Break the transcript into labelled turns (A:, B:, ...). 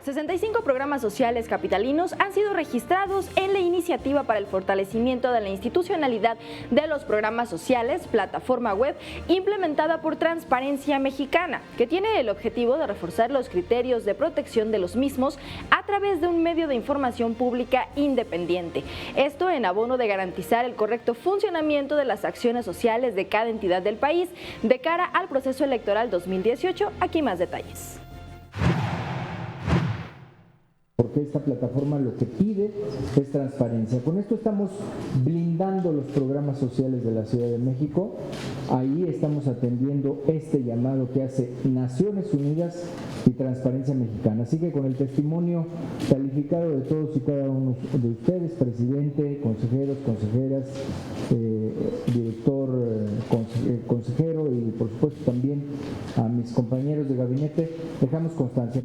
A: 65 programas sociales capitalinos han sido registrados en la Iniciativa para el Fortalecimiento de la Institucionalidad de los Programas Sociales, plataforma web implementada por Transparencia Mexicana, que tiene el objetivo de reforzar los criterios de protección de los mismos a través de un medio de información pública independiente. Esto en abono de garantizar el correcto funcionamiento de las acciones sociales de cada entidad del país de cara al proceso electoral 2018. Aquí más detalles.
B: Porque esta plataforma lo que pide es transparencia. Con esto estamos blindando los programas sociales de la Ciudad de México. Ahí estamos atendiendo este llamado que hace Naciones Unidas y Transparencia Mexicana. Así que con el testimonio calificado de todos y cada uno de ustedes, presidente, consejeros, consejeras, director, consejero y por supuesto también a mis compañeros de gabinete, dejamos constancia.